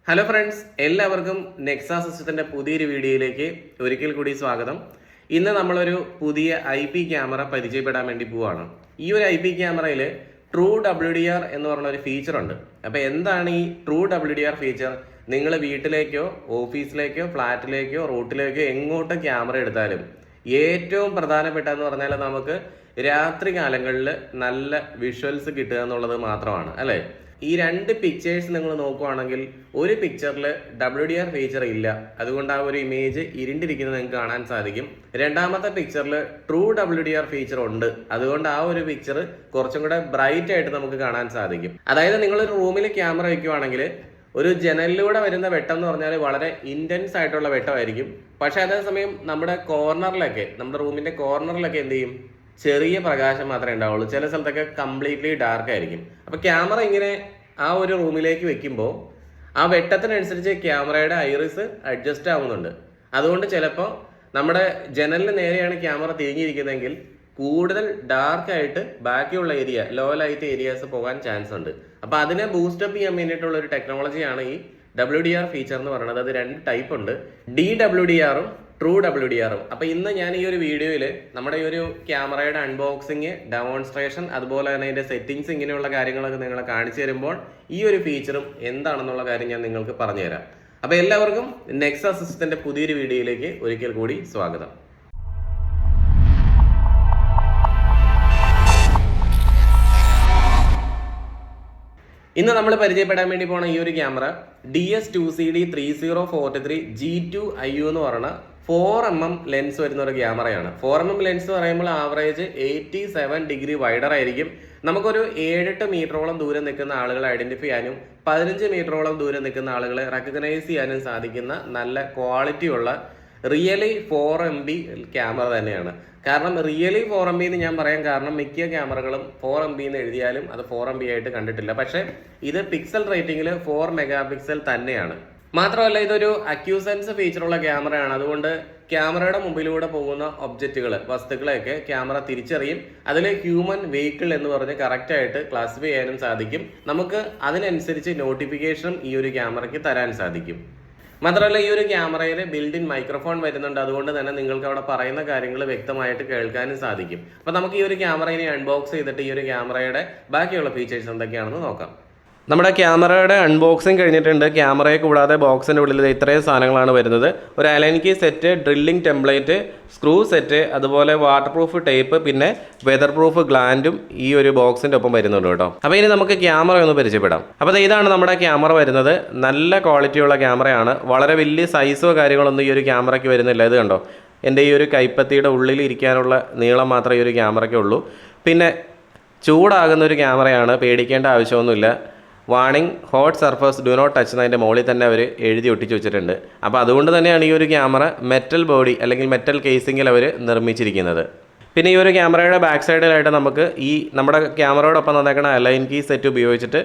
Hello friends, എല്ലാവർക്കും നെക്സ സിസ്റ്റത്തിന്റെ പുതിയൊരു വീഡിയോയിലേക്ക് ഒരിക്കൽ കൂടി സ്വാഗതം. ഇന്ന് നമ്മളൊരു പുതിയ IP ക്യാമറ പരിചയപ്പെടാൻ വേണ്ടി പോവാണ്. ഈ ഒരു IP ക്യാമറയിൽ TrueWDR എന്ന് പറഞ്ഞ ഒരു ഫീച്ചർ ഉണ്ട്. അപ്പോൾ എന്താണ് ഈ TrueWDR ഫീച്ചർ? നിങ്ങൾ വീട്ടിലേക്കോ ഓഫീസിലേക്കോ ഫ്ലാറ്റിലേക്കോ റൂട്ടിലേക്കോ എങ്ങോട്ട് ക്യാമറ എടുത്താലും ഏറ്റവും പ്രധാനപ്പെട്ടതെന്ന് പറഞ്ഞാൽ നമുക്ക് രാത്രി കാലങ്ങളിൽ നല്ല വിഷ്വൽസ് കിട്ടുക എന്നുള്ളത് മാത്രമാണ്, അല്ലേ? ഈ രണ്ട് പിക്ചേഴ്സ് നിങ്ങൾ നോക്കുവാണെങ്കിൽ ഒരു പിക്ചറിൽ WDR ഫീച്ചർ ഇല്ല, അതുകൊണ്ട് ആ ഒരു ഇമേജ് ഇരുണ്ടിരിക്കുന്നത് നിങ്ങൾക്ക് കാണാൻ സാധിക്കും. രണ്ടാമത്തെ പിക്ചറിൽ TrueWDR ഫീച്ചർ ഉണ്ട്, അതുകൊണ്ട് ആ ഒരു പിക്ചർ കുറച്ചും കൂടെ ബ്രൈറ്റ് ആയിട്ട് നമുക്ക് കാണാൻ സാധിക്കും. അതായത് നിങ്ങളൊരു റൂമിൽ ക്യാമറ വയ്ക്കുവാണെങ്കിൽ ഒരു ജനലിലൂടെ വരുന്ന വെട്ടം എന്ന് പറഞ്ഞാൽ വളരെ ഇൻറ്റൻസ് ആയിട്ടുള്ള വെട്ടമായിരിക്കും. പക്ഷെ അതേസമയം നമ്മുടെ റൂമിന്റെ കോർണറിലൊക്കെ എന്ത് ചെയ്യും? ചെറിയ പ്രകാശം മാത്രമേ ഉണ്ടാവുള്ളൂ. ചില സ്ഥലത്തൊക്കെ കംപ്ലീറ്റ്ലി ഡാർക്ക് ആയിരിക്കും. അപ്പൊ ക്യാമറ ഇങ്ങനെ ആ ഒരു റൂമിലേക്ക് വെക്കുമ്പോൾ ആ വെട്ടത്തിനനുസരിച്ച് ക്യാമറയുടെ ഐറിസ് അഡ്ജസ്റ്റ് ആവുന്നുണ്ട്. അതുകൊണ്ട് ചിലപ്പോൾ നമ്മുടെ ജനലിന് നേരെയാണ് ക്യാമറ തിരിഞ്ഞിരിക്കുന്നതെങ്കിൽ കൂടുതൽ ഡാർക്ക് ആയിട്ട് ബാക്കിയുള്ള ലോ ലൈറ്റ് ഏരിയാസ് പോകാൻ ചാൻസ് ഉണ്ട്. അപ്പൊ അതിനെ ബൂസ്റ്റപ്പ് ചെയ്യാൻ വേണ്ടിയിട്ടുള്ള ഒരു ടെക്നോളജിയാണ് ഈ WDR ഫീച്ചർ എന്ന് പറയുന്നത്. അത് രണ്ട് ടൈപ്പ് ഉണ്ട്, DWDRഉം TrueWDRഉം. അപ്പൊ ഇന്ന് ഞാൻ ഈ ഒരു വീഡിയോയിൽ നമ്മുടെ ഈ ഒരു ക്യാമറയുടെ അൺബോക്സിങ്, ഡെമോൺസ്ട്രേഷൻ, അതുപോലെ തന്നെ ഇതിന്റെ സെറ്റിംഗ്സ്, ഇങ്ങനെയുള്ള കാര്യങ്ങളൊക്കെ നിങ്ങളെ കാണിച്ചു തരുമ്പോൾ ഈ ഒരു ഫീച്ചറും എന്താണെന്നുള്ള കാര്യം ഞാൻ നിങ്ങൾക്ക് പറഞ്ഞുതരാം. അപ്പൊ എല്ലാവർക്കും നെക്സ സിസ്റ്റത്തിന്റെ പുതിയൊരു വീഡിയോയിലേക്ക് ഒരിക്കൽ കൂടി സ്വാഗതം. ഇന്ന് നമ്മൾ പരിചയപ്പെടാൻ വേണ്ടി പോണ ഈ ഒരു ക്യാമറ DS2CD3043 G2IU എന്ന് പറയുന്ന 4mm ലെൻസ് വരുന്ന ഒരു ക്യാമറയാണ്. 4mm ലെൻസ് പറയുമ്പോൾ ആവറേജ് 87 ഡിഗ്രി വൈഡർ ആയിരിക്കും. നമുക്കൊരു 7-8 മീറ്ററോളം ദൂരം നിൽക്കുന്ന ആളുകളെ ഐഡന്റിഫൈ ചെയ്യാനും 15 മീറ്ററോളം ദൂരം നിൽക്കുന്ന ആളുകളെ റെക്കഗ്നൈസ് ചെയ്യാനും സാധിക്കുന്ന നല്ല ക്വാളിറ്റിയുള്ള റിയലി 4MB ക്യാമറ തന്നെയാണ്. കാരണം റിയലി 4MB എന്ന് ഞാൻ പറയാൻ കാരണം മിക്ക ക്യാമറകളും 4MB എന്ന് എഴുതിയാലും അത് 4MB ആയിട്ട് കണ്ടിട്ടില്ല. പക്ഷെ ഇത് പിക്സൽ റേറ്റിംഗിൽ 4 മെഗാപിക്സൽ തന്നെയാണ്. മാത്രമല്ല ഇതൊരു അക്യൂസൻസ് ഫീച്ചറുള്ള ക്യാമറയാണ്. അതുകൊണ്ട് ക്യാമറയുടെ മുമ്പിലൂടെ പോകുന്ന വസ്തുക്കളെയൊക്കെ ക്യാമറ തിരിച്ചറിയും. അതിൽ ഹ്യൂമൻ വെഹിക്കിൾ എന്ന് പറഞ്ഞ് കറക്റ്റ് ആയിട്ട് ക്ലാസിഫൈ ചെയ്യാനും സാധിക്കും. നമുക്ക് അതിനനുസരിച്ച് നോട്ടിഫിക്കേഷനും ഈ ഒരു ക്യാമറയ്ക്ക് തരാൻ സാധിക്കും. മാത്രമല്ല ഈ ഒരു ക്യാമറയിൽ ബിൽഡ് ഇൻ മൈക്രോഫോൺ വരുന്നുണ്ട്. അതുകൊണ്ട് തന്നെ നിങ്ങൾക്ക് അവിടെ പറയുന്ന കാര്യങ്ങൾ വ്യക്തമായിട്ട് കേൾക്കാനും സാധിക്കും. അപ്പൊ നമുക്ക് ഈ ഒരു ക്യാമറയെ അൺബോക്സ് ചെയ്തിട്ട് ഈ ഒരു ക്യാമറയുടെ ബാക്കിയുള്ള ഫീച്ചേഴ്സ് എന്തൊക്കെയാണെന്ന് നോക്കാം. നമ്മുടെ ക്യാമറയുടെ അൺബോക്സിങ് കഴിഞ്ഞിട്ടുണ്ട്. ക്യാമറയെ കൂടാതെ ബോക്സിൻ്റെ ഉള്ളിൽ ഇത്രയും സാധനങ്ങളാണ് വരുന്നത്. ഒരു align key set, drilling template, screw set, അതുപോലെ വാട്ടർ പ്രൂഫ് ടേപ്പ്, പിന്നെ വെതർ പ്രൂഫ് ഗ്ലാൻഡും ഈ ഒരു ബോക്സിൻ്റെ ഒപ്പം വരുന്നുണ്ട് കേട്ടോ. അപ്പോൾ ഇനി നമുക്ക് ക്യാമറ ഒന്ന് പരിചയപ്പെടാം. അപ്പോൾ ഇതാണ് നമ്മുടെ ക്യാമറ വരുന്നത്. നല്ല ക്വാളിറ്റിയുള്ള ക്യാമറയാണ്. വളരെ വലിയ സൈസോ കാര്യങ്ങളൊന്നും ഈ ഒരു ക്യാമറയ്ക്ക് വരുന്നില്ല. ഇത് കണ്ടോ, എൻ്റെ ഈ ഒരു കൈപ്പത്തിയുടെ ഉള്ളിൽ ഇരിക്കാനുള്ള നീളം മാത്രമേ ഈ ഒരു ക്യാമറയ്ക്ക് ഉള്ളൂ. പിന്നെ ചൂടാകുന്ന ഒരു ക്യാമറയാണ്, പേടിക്കേണ്ട ആവശ്യമൊന്നുമില്ല. Warning hot surface do not touch എന്നതിൻ്റെ മുകളിൽ തന്നെ അവർ എഴുതി ഒട്ടിച്ച് വെച്ചിട്ടുണ്ട്. അപ്പോൾ അതുകൊണ്ട് തന്നെയാണ് ഈ ഒരു ക്യാമറ മെറ്റൽ ബോഡി അല്ലെങ്കിൽ മെറ്റൽ കേസിങ്ങിൽ അവർ നിർമ്മിച്ചിരിക്കുന്നത്. പിന്നെ ഈ ഒരു ക്യാമറയുടെ ബാക്ക് സൈഡിലായിട്ട് നമുക്ക് ഈ നമ്മുടെ ക്യാമറയോടൊപ്പം തന്നേക്കണ അലൈൻ കീ സെറ്റ് ഉപയോഗിച്ചിട്ട്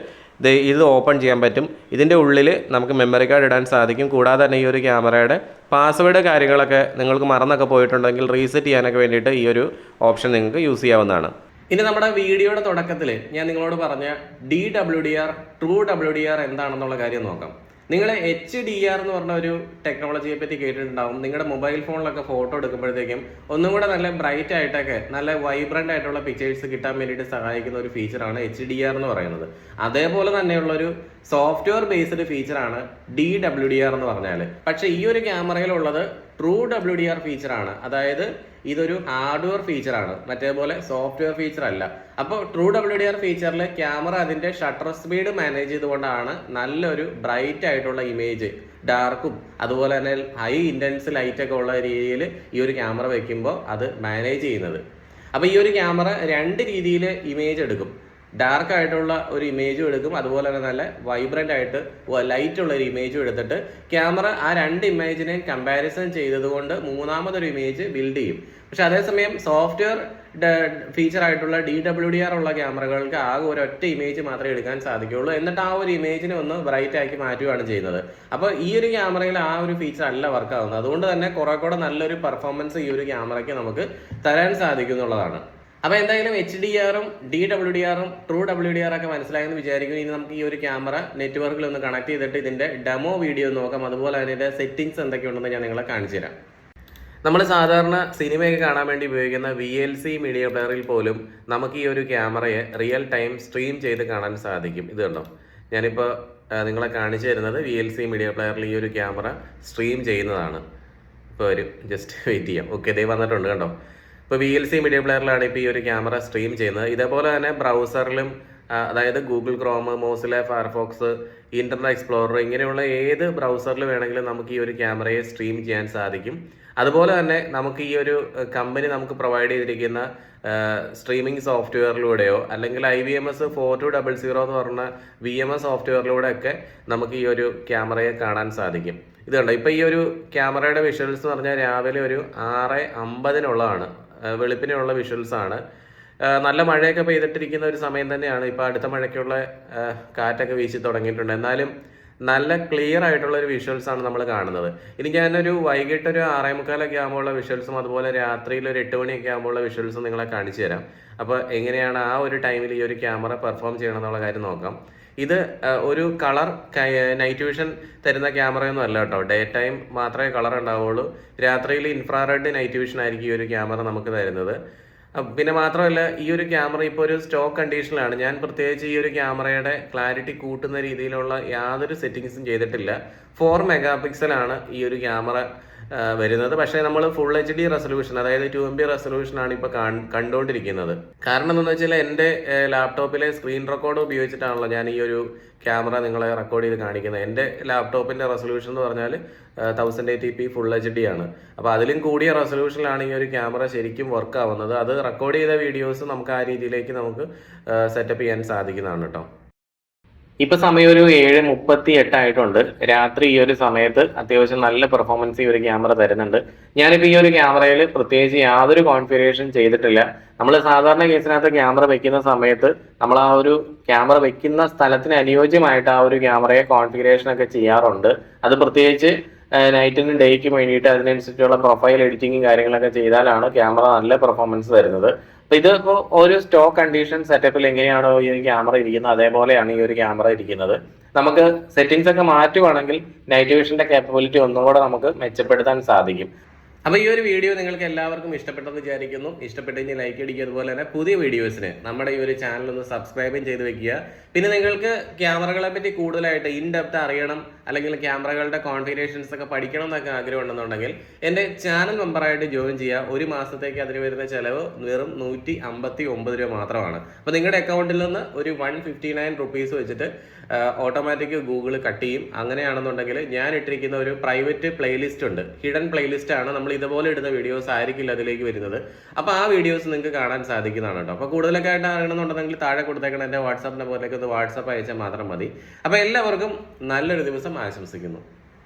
ഇത് ഓപ്പൺ ചെയ്യാൻ പറ്റും. ഇതിൻ്റെ ഉള്ളിൽ നമുക്ക് മെമ്മറി കാർഡ് ഇടാൻ സാധിക്കും. കൂടാതെ തന്നെ ഈ ഒരു ക്യാമറയുടെ പാസ്വേഡ് കാര്യങ്ങളൊക്കെ നിങ്ങൾക്ക് മറന്നൊക്കെ പോയിട്ടുണ്ടെങ്കിൽ റീസെറ്റ് ചെയ്യാനൊക്കെ വേണ്ടിയിട്ട് ഈ ഒരു ഓപ്ഷൻ നിങ്ങൾക്ക് യൂസ് ചെയ്യാവുന്നതാണ്. ഇനി നമ്മുടെ വീഡിയോയുടെ തുടക്കത്തിൽ ഞാൻ നിങ്ങളോട് പറഞ്ഞ DWDR, TrueWDR എന്താണെന്നുള്ള കാര്യം നോക്കാം. നിങ്ങൾ HDR എന്ന് പറഞ്ഞ ഒരു ടെക്നോളജിയെ പറ്റി കേട്ടിട്ടുണ്ടാവും. നിങ്ങളുടെ മൊബൈൽ ഫോണിലൊക്കെ ഫോട്ടോ എടുക്കുമ്പോഴത്തേക്കും ഒന്നും കൂടെ നല്ല ബ്രൈറ്റ് ആയിട്ടൊക്കെ നല്ല വൈബ്രന്റ് ആയിട്ടുള്ള പിക്ചേഴ്സ് കിട്ടാൻ വേണ്ടിയിട്ട് സഹായിക്കുന്ന ഒരു ഫീച്ചറാണ് HDR എന്ന് പറയുന്നത്. അതേപോലെ തന്നെയുള്ളൊരു സോഫ്റ്റ്വെയർ ബേസ്ഡ് ഫീച്ചറാണ് DWDR എന്ന് പറഞ്ഞാൽ. പക്ഷെ ഈ ഒരു ക്യാമറയിലുള്ളത് TrueWDR ഫീച്ചറാണ്. അതായത് ഇതൊരു ഹാർഡ്വെയർ ഫീച്ചറാണ്, മറ്റേപോലെ സോഫ്റ്റ്വെയർ ഫീച്ചർ അല്ല. അപ്പോൾ TrueWDR ഫീച്ചറിൽ ക്യാമറ അതിന്റെ ഷട്ടർ സ്പീഡ് മാനേജ് ചെയ്തുകൊണ്ടാണ് നല്ലൊരു ബ്രൈറ്റ് ആയിട്ടുള്ള ഇമേജ്, ഡാർക്കും അതുപോലെ തന്നെ ഹൈ ഇന്റൻസ് ലൈറ്റ് ഒക്കെ ഉള്ള രീതിയിൽ ഈ ഒരു ക്യാമറ വെക്കുമ്പോൾ അത് മാനേജ് ചെയ്യുന്നത്. അപ്പോൾ ഈ ഒരു ക്യാമറ രണ്ട് രീതിയിൽ ഇമേജ് എടുക്കും. ഡാർക്ക് ആയിട്ടുള്ള ഒരു ഇമേജും എടുക്കും, അതുപോലെ തന്നെ നല്ല വൈബ്രന്റ് ആയിട്ട് ലൈറ്റ് ഉള്ള ഒരു ഇമേജും എടുത്തിട്ട് ക്യാമറ ആ രണ്ട് ഇമേജിനെ കമ്പാരിസൺ ചെയ്തതുകൊണ്ട് മൂന്നാമതൊരു ഇമേജ് ബിൽഡ് ചെയ്യും. പക്ഷെ അതേസമയം സോഫ്റ്റ്വെയർ ഫീച്ചർ ആയിട്ടുള്ള DWDR ഉള്ള ക്യാമറകൾക്ക് ആകെ ഒരൊറ്റ ഇമേജ് മാത്രമേ എടുക്കാൻ സാധിക്കുകയുള്ളൂ. എന്നിട്ട് ആ ഒരു ഇമേജിനെ ഒന്ന് ബ്രൈറ്റ് ആക്കി മാറ്റുകയാണ് ചെയ്യുന്നത്. അപ്പോൾ ഈ ഒരു ക്യാമറയിൽ ആ ഒരു ഫീച്ചർ അല്ല വർക്ക് ആവുന്നത്. അതുകൊണ്ട് തന്നെ കുറെ കൂടെ നല്ലൊരു പെർഫോമൻസ് ഈ ഒരു ക്യാമറയ്ക്ക് നമുക്ക് തരാൻ സാധിക്കും എന്നുള്ളതാണ്. അപ്പോൾ എന്തായാലും HDR-ഉം DWDR-ഉം ട്രൂ WDR ഒക്കെ മനസ്സിലായെന്ന് വിചാരിക്കുന്നു. ഇനി നമുക്ക് ഈ ഒരു ക്യാമറ നെറ്റ്വർക്കിൽ ഒന്ന് കണക്ട് ചെയ്തിട്ട് ഇതിൻ്റെ ഡെമോ വീഡിയോ നോക്കാം. അതുപോലെ അതിൻ്റെ സെറ്റിങ്സ് എന്തൊക്കെയുണ്ടെന്ന് ഞാൻ നിങ്ങളെ കാണിച്ചു തരാം. നമ്മൾ സാധാരണ സിനിമയൊക്കെ കാണാൻ വേണ്ടി ഉപയോഗിക്കുന്ന VLC മീഡിയ പ്ലെയറിൽ പോലും നമുക്ക് ഈ ഒരു ക്യാമറയെ റിയൽ ടൈം സ്ട്രീം ചെയ്ത് കാണാൻ സാധിക്കും. ഇത് കണ്ടോ, ഞാനിപ്പോൾ നിങ്ങളെ കാണിച്ചു തരുന്നത് VLC മീഡിയ പ്ലെയറിൽ ഈ ഒരു ക്യാമറ സ്ട്രീം ചെയ്യുന്നതാണ്. ഇപ്പോൾ വരും, ജസ്റ്റ് വെയിറ്റ് ചെയ്യാം. ഓക്കെ, ദേ വന്നിട്ടുണ്ട് കണ്ടോ. ഇപ്പോൾ VLC മീഡിയ പ്ലെയറിലാണ് ഇപ്പോൾ ഈ ഒരു ക്യാമറ സ്ട്രീം ചെയ്യുന്നത്. ഇതേപോലെ തന്നെ ബ്രൗസറിലും, അതായത് Google Chrome, Mozilla Firefox, internet explorer, ഇങ്ങനെയുള്ള ഏത് ബ്രൗസറിൽ വേണമെങ്കിലും നമുക്ക് ഈ ഒരു ക്യാമറയെ സ്ട്രീം ചെയ്യാൻ സാധിക്കും. അതുപോലെ തന്നെ നമുക്ക് ഈ ഒരു കമ്പനി നമുക്ക് പ്രൊവൈഡ് ചെയ്തിരിക്കുന്ന സ്ട്രീമിംഗ് സോഫ്റ്റ്വെയറിലൂടെയോ അല്ലെങ്കിൽ IVMS 4200 എന്ന് പറഞ്ഞ VMS സോഫ്റ്റ്വെയറിലൂടെ ഒക്കെ നമുക്ക് ഈ ഒരു ക്യാമറയെ കാണാൻ സാധിക്കും. ഇത് കണ്ടോ, ഇപ്പോൾ ഈ ഒരു ക്യാമറയുടെ വിഷ്വൽസ് എന്ന് പറഞ്ഞാൽ രാവിലെ ഒരു 6:50 വെളുപ്പിനുള്ള വിഷ്വൽസ് ആണ്. നല്ല മഴയൊക്കെ പെയ്തിട്ടിരിക്കുന്ന ഒരു സമയം തന്നെയാണ്. ഇപ്പോൾ അടുത്ത മഴയ്ക്കുള്ള കാറ്റൊക്കെ വീശി തുടങ്ങിയിട്ടുണ്ട്. എന്നാലും നല്ല ക്ലിയർ ആയിട്ടുള്ള ഒരു വിഷ്വൽസ് ആണ് നമ്മൾ കാണുന്നത്. ഇനി ഞാനൊരു വൈകിട്ട് ഒരു 6:45 ആകുമ്പോഴുള്ള വിഷ്വൽസും അതുപോലെ രാത്രിയിൽ ഒരു 8 മണിയൊക്കെ ആകുമ്പോഴുള്ള വിഷ്വൽസും നിങ്ങളെ കാണിച്ചു തരാം. അപ്പോൾ എങ്ങനെയാണ് ആ ഒരു ടൈമിൽ ഈ ഒരു ക്യാമറ പെർഫോം ചെയ്യണം എന്നുള്ള കാര്യം നോക്കാം. ഇത് ഒരു കളർ നൈറ്റ് വിഷൻ തരുന്ന ക്യാമറയൊന്നും അല്ല കേട്ടോ. ഡേ ടൈം മാത്രമേ കളർ ഉണ്ടാവുള്ളൂ. രാത്രിയിൽ ഇൻഫ്രാറെഡ് നൈറ്റ് വിഷൻ ആയിരിക്കും ഈ ഒരു ക്യാമറ നമുക്ക് തരുന്നത്. പിന്നെ മാത്രമല്ല, ഈ ഒരു ക്യാമറ ഇപ്പോൾ ഒരു സ്റ്റോക്ക് കണ്ടീഷനിലാണ്. ഞാൻ പ്രത്യേകിച്ച് ഈ ഒരു ക്യാമറയുടെ ക്ലാരിറ്റി കൂട്ടുന്ന രീതിയിലുള്ള യാതൊരു സെറ്റിങ്സും ചെയ്തിട്ടില്ല. 4 മെഗാ പിക്സലാണ് ഈ ഒരു ക്യാമറ വരുന്നത്. പക്ഷേ നമ്മൾ ഫുൾ HD റെസൊല്യൂഷൻ, അതായത് 2MB റെസൊല്യൂഷനാണ് ഇപ്പോൾ കണ്ടുകൊണ്ടിരിക്കുന്നത്. കാരണം എന്താണെന്ന് വെച്ചാൽ എൻ്റെ ലാപ്ടോപ്പിലെ സ്ക്രീൻ റെക്കോർഡ് ഉപയോഗിച്ചിട്ടാണല്ലോ ഞാൻ ഈ ഒരു ക്യാമറ നിങ്ങളെ റെക്കോർഡ് ചെയ്ത് കാണിക്കുന്നത്. എൻ്റെ ലാപ്ടോപ്പിൻ്റെ റെസൊല്യൂഷൻ എന്ന് പറഞ്ഞാൽ 1080p ഫുൾ HD ആണ്. അപ്പോൾ അതിലും കൂടിയ റെസൊല്യൂഷനിലാണ് ഈ ഒരു ക്യാമറ ശരിക്കും വർക്ക് ആവുന്നത്. അത് റെക്കോർഡ് ചെയ്ത വീഡിയോസ് നമുക്ക് ആ രീതിയിലേക്ക് നമുക്ക് സെറ്റപ്പ് ചെയ്യാൻ സാധിക്കുന്നതാണ് കേട്ടോ. ഇപ്പൊ സമയം ഒരു 7:38 ആയിട്ടുണ്ട്. രാത്രി ഈ ഒരു സമയത്ത് അത്യാവശ്യം നല്ല പെർഫോമൻസ് ഈ ഒരു ക്യാമറ തരുന്നുണ്ട്. ഞാനിപ്പോൾ ഈ ഒരു ക്യാമറയിൽ പ്രത്യേകിച്ച് യാതൊരു കോൺഫിഗറേഷൻ ചെയ്തിട്ടില്ല. നമ്മൾ സാധാരണ കേസിനകത്ത് ക്യാമറ വെക്കുന്ന സമയത്ത് നമ്മൾ ആ ഒരു ക്യാമറ വെക്കുന്ന സ്ഥലത്തിന് അനുയോജ്യമായിട്ട് ആ ഒരു ക്യാമറയെ കോൺഫിഗറേഷൻ ഒക്കെ ചെയ്യാറുണ്ട്. അത് പ്രത്യേകിച്ച് നൈറ്റിനും ഡേയ്ക്കും വേണ്ടിയിട്ട് അതിനനുസരിച്ചുള്ള പ്രൊഫൈൽ എഡിറ്റിങ്ങും കാര്യങ്ങളൊക്കെ ചെയ്താലാണ് ക്യാമറ നല്ല പെർഫോമൻസ് തരുന്നത്. അപ്പൊ ഇത് ഇപ്പോൾ ഒരു സ്റ്റോക്ക് കണ്ടീഷൻ സെറ്റപ്പിൽ എങ്ങനെയാണോ ഈ ഒരു ക്യാമറ ഇരിക്കുന്നത് അതേപോലെയാണ് ഈ ഒരു ക്യാമറ ഇരിക്കുന്നത്. നമുക്ക് സെറ്റിംഗ്സ് ഒക്കെ മാറ്റുവാണെങ്കിൽ നൈറ്റ് വിഷന്റെ കേപ്പബിലിറ്റി ഒന്നും കൂടെ നമുക്ക് മെച്ചപ്പെടുത്താൻ സാധിക്കും. അപ്പോൾ ഈ ഒരു വീഡിയോ നിങ്ങൾക്ക് എല്ലാവർക്കും ഇഷ്ടപ്പെട്ടെന്ന് വിചാരിക്കുന്നു. ഇഷ്ടപ്പെട്ടെങ്കിൽ ലൈക്ക് അടിക്കുക. അതുപോലെ തന്നെ പുതിയ വീഡിയോസിന് നമ്മുടെ ഈ ഒരു ചാനൽ ഒന്ന് സബ്സ്ക്രൈബും ചെയ്ത് വെക്കുക. പിന്നെ നിങ്ങൾക്ക് ക്യാമറകളെ പറ്റി കൂടുതലായിട്ട് ഇൻ ഡെപ്ത് അറിയണം, അല്ലെങ്കിൽ ക്യാമറകളുടെ കോൺഫിഗറേഷൻസ് ഒക്കെ പഠിക്കണം എന്നൊക്കെ ആഗ്രഹം ഉണ്ടെന്നുണ്ടെങ്കിൽ എൻ്റെ ചാനൽ മെമ്പറായിട്ട് ജോയിൻ ചെയ്യുക. ഒരു മാസത്തേക്ക് അതിന് വരുന്ന ചിലവ് വെറും 159 രൂപ മാത്രമാണ്. അപ്പോൾ നിങ്ങളുടെ അക്കൗണ്ടിൽ നിന്ന് ഒരു 159 റുപ്പീസ് വെച്ചിട്ട് ഓട്ടോമാറ്റിക് ഗൂഗിൾ കട്ട് ചെയ്യും. അങ്ങനെയാണെന്നുണ്ടെങ്കിൽ ഞാൻ ഇട്ടിരിക്കുന്ന ഒരു പ്രൈവറ്റ് പ്ലേലിസ്റ്റ് ഉണ്ട്, ഹിഡൻ പ്ലേലിസ്റ്റ് ആണ്. നമ്മൾ ഇതുപോലെ ഇടുന്ന വീഡിയോസ് ആയിരിക്കില്ല അതിലേക്ക് വരുന്നത്. അപ്പോൾ ആ വീഡിയോസ് നിങ്ങൾക്ക് കാണാൻ സാധിക്കുന്നതാണ് കേട്ടോ. അപ്പോൾ കൂടുതലൊക്കെ ആയിട്ട് അറിയണമെന്നുണ്ടെങ്കിൽ താഴെ കൊടുത്തേക്കണം എൻ്റെ വാട്സാപ്പ് നമ്പറിലേക്ക് ഒന്ന് വാട്സാപ്പ് അയച്ചാൽ മാത്രം മതി. അപ്പോൾ എല്ലാവർക്കും നല്ലൊരു ദിവസം ആശംസിക്കുന്നു.